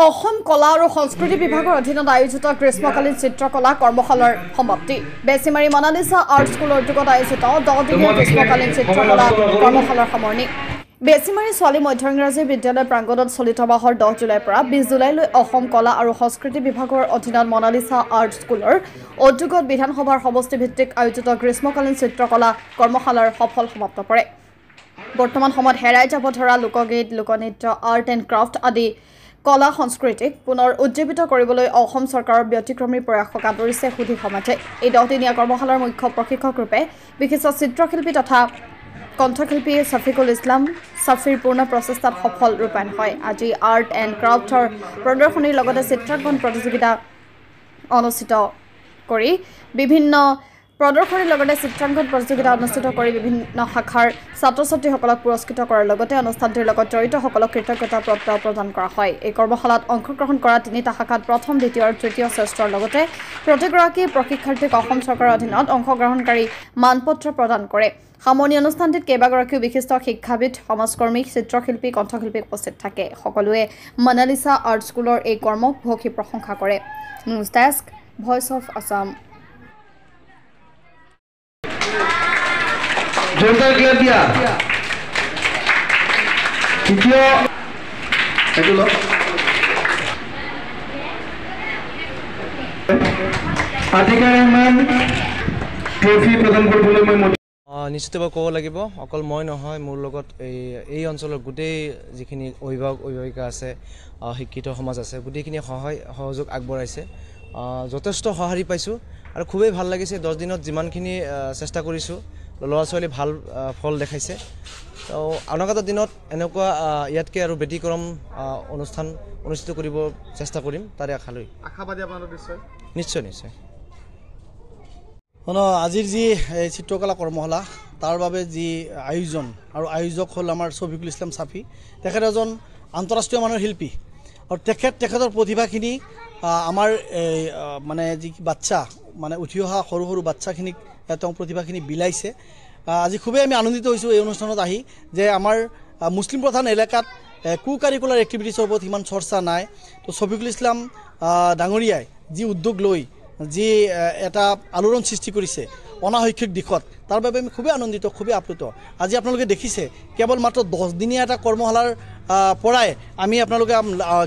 অসম কলা আৰু সংস্কৃতি বিভাগৰ অধীনত আয়োজিত গ্ৰীষ্মকালীন চিত্ৰকলা কৰ্মশালাৰ সমাপ্তি বেছিমাৰী মনালিসা আৰ্ট স্কুলৰ উদ্যোগত আয়োজিত 10 দিনীয়া গ্ৰীষ্মকালীন চিত্ৰকলা কৰ্মশালাৰ সামৰণি বেছিমাৰী ছোৱালী মধ্য ইংৰাজী বিদ্যালয় প্ৰাংগণত চলিত মাহৰ 10 জুলাইৰ পৰা 20 জুলাইলৈ অসম কলা আৰু সংস্কৃতি বিভাগৰ অধীনত মনালিসা আৰ্ট স্কুলৰ উদ্যোগত বিধানসভাৰ সমষ্টিভিত্তিক আয়োজিত গ্ৰীষ্মকালীন চিত্ৰকলা কৰ্মশালাৰ সফল সমাপ্ত কৰে বৰ্তমান সময়ত হেৰাই যাব ধৰা লোকগীত লোকনৃত্য আৰ্ট এণ্ড ক্ৰাফ্ট আদি কলা সংস্কৃতিক পুনৰ উজ্জীৱিত কৰিবলৈ অসম চৰকাৰৰ ব্যতিক্ৰমী প্ৰয়াসক আদৰিছে সুধী সমাজে এই 10 দিনীয়া কৰ্মশালাৰ মুখ্য প্ৰশিক্ষক ৰূপে বিশিষ্ট চিত্ৰশিল্পী তথা কণ্ঠশিল্পী সফিকুল ইছলাম সাফিৰ পূৰ্ণ প্ৰচেষ্টাত সফল ৰূপায়ণ হয় আজি আৰ্ট এণ্ড ক্ৰাফ্টৰ প্ৰদৰ্শনীৰ লগতে চিত্ৰাংকন প্ৰতিযোগিতা অনুষ্ঠিত কৰি বিভিন্ন বিভিন্ন শাখাৰ ছাত্ৰ-ছাত্ৰীসকলক পুৰস্কৃত কৰাৰ লগতে অনুষ্ঠানটিৰ লগত জড়িতসকলক কৃতজ্ঞতা পত্ৰ প্ৰদান কৰা হয় এই কৰ্মশালাত অংশগ্ৰহণ কৰা তিনিটা শাখাত প্ৰথম দ্বিতীয় আৰু তৃতীয় শ্ৰেষ্ঠৰ লগতে প্ৰতিগৰাকী প্ৰশিক্ষাৰ্থীক অসম চৰকাৰৰ অধীনত অংশগ্ৰহণকাৰী মানপত্ৰ প্ৰদান কৰে সামৰণি অনুষ্ঠানটিত কেইবাগৰাকীও বিশিষ্ট শিক্ষাবিদ সমাজকৰ্মী চিত্ৰশিল্পী কণ্ঠশিল্পী উপস্থিত থাকে সকলোৱে মনালিসা আৰ্ট স্কুলৰ এই কৰ্মক ভূয়সী প্ৰশংসা কৰে news desk voice of Assam जोरदार क्लियर दिया द्वितीय आतिका रहमान ट्रफी प्रदान কৰিবলৈ মই নিশ্চিতভাৱে ক'ব লাগিব অকল মই নহয় মোৰ লগত এই অঞ্চলৰ গোটেই যিখিনি অভিভাৱক অভিভাৱিকা আছে শিক্ষিত সমাজ আছে গোটেইখিনি সহযোগ আগবঢ়াইছে যথেষ্ট সঁহাৰি পাইছোঁ আৰু খুবেই ভাল লাগিছে 10 দিনত যিমানখিনি চেষ্টা কৰিছোঁ ল'ৰা ছোৱালী ভাল ফল দেখাইছে তো অনাগত দিনত এনেকুৱা ইয়াতকৈ আৰু ব্যতিক্ৰম অনুষ্ঠান অনুষ্ঠিত কৰিব চেষ্টা কৰিম তাৰে আশাবাদী আপোনালোক নিশ্চয় নিশ্চয় আজিৰ যি চিত্ৰকলা কৰ্মশালা তাৰ বাবে যি আয়োজন আৰু আয়োজক হ'ল আমাৰ সফিকুল ইছলাম সাফি তেখেত এজন আন্তঃৰাষ্ট্ৰীয় মানৰ শিল্পী আৰু তেখেতৰ প্ৰতিভাখিনি আমাৰ মানে যি বাচ্চা মানে উঠি অহা সৰু সৰু বাচ্চাখিনিক তেওঁ প্ৰতিভাখিনি বিলাইছে আজি খুবেই আমি আনন্দিত হৈছোঁ এই অনুষ্ঠানত আহি যে আমাৰ মুছলিম প্ৰধান এলেকাত কো কাৰিকুলাৰ এক্টিভিটিছৰ ওপৰত ইমান চৰ্চা নাই তো সফিকুল ইছলাম ডাঙৰীয়াই যি উদ্যোগ লৈ যি এটা আলোড়ন সৃষ্টি কৰিছে অনাশৈক্ষিক দিশত তাৰ বাবে আমি খুবেই আনন্দিত খুবেই আপ্লুত আজি আপোনালোকে দেখিছে কেৱল মাত্ৰ 10 দিনীয়া এটা কৰ্মশালাৰ পৰাই আমি আপোনালোকে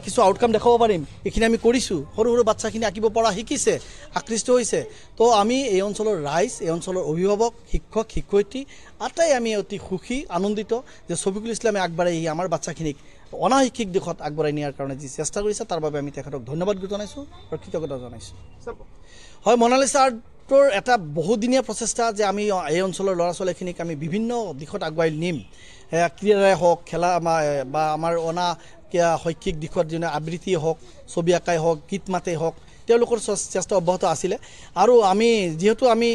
কিছু আউটকাম দেখাব পাৰিম এইখিনি আমি কৰিছোঁ সৰু সৰু বাচ্চাখিনি আঁকিব পৰা শিকিছে আকৃষ্ট হৈছে তো আমি এই অঞ্চলৰ ৰাইজ এই অঞ্চলৰ অভিভাৱক শিক্ষক শিক্ষয়িত্ৰী আটাই আমি অতি সুখী আনন্দিত যে সফিকুল ইছলামে আগবাঢ়ি আমাৰ বাচ্চাখিনিক অনাশৈক্ষিক দিশত আগবঢ়াই নিয়াৰ কাৰণে যি চেষ্টা কৰিছে তাৰ বাবে আমি তেখেতক ধন্যবাদ জনাইছোঁ আৰু কৃতজ্ঞতা জনাইছোঁ হয় মনালিসা আৰ্টৰ এটা বহুদিনীয়া প্ৰচেষ্টা যে আমি এই অঞ্চলৰ ল'ৰা ছোৱালীখিনিক আমি বিভিন্ন দিশত আগুৱাই নিম ক্ৰীড়াই হওক খেলা বা আমাৰ শৈক্ষিক দিশত যেনে আবৃত্তি হওক ছবি আঁকাই হওক গীত মাতেই হওক তেওঁলোকৰ চেষ্টা অব্যাহত আছিলে আৰু আমি যিহেতু আমি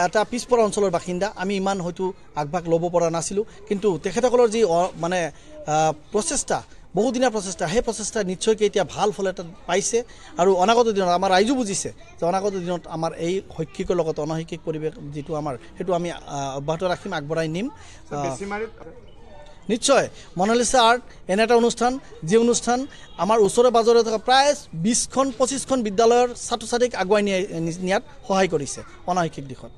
এটা পিছপৰা অঞ্চলৰ বাসিন্দা আমি ইমান হয়তো আগভাগ ল'ব পৰা নাছিলোঁ কিন্তু তেখেতসকলৰ যি মানে প্ৰচেষ্টা বহুদিনীয়া প্ৰচেষ্টা সেই প্ৰচেষ্টা নিশ্চয়কৈ এতিয়া ভাল ফল এটা পাইছে আৰু অনাগত দিনত আমাৰ ৰাইজো বুজিছে যে অনাগত দিনত আমাৰ এই শৈক্ষিকৰ লগত অনশৈক্ষিক পৰিৱেশ যিটো আমাৰ সেইটো আমি অব্যাহত ৰাখিম আগবঢ়াই নিম নিশ্চয় মনালিসা আৰ্ট এনে এটা অনুষ্ঠান যি অনুষ্ঠান আমাৰ ওচৰে পাজৰে থকা প্ৰায় 20খন 25খন বিদ্যালয়ৰ ছাত্ৰ ছাত্ৰীক আগুৱাই নিয়াত সহায় কৰিছে অনাশৈক্ষিক দিশত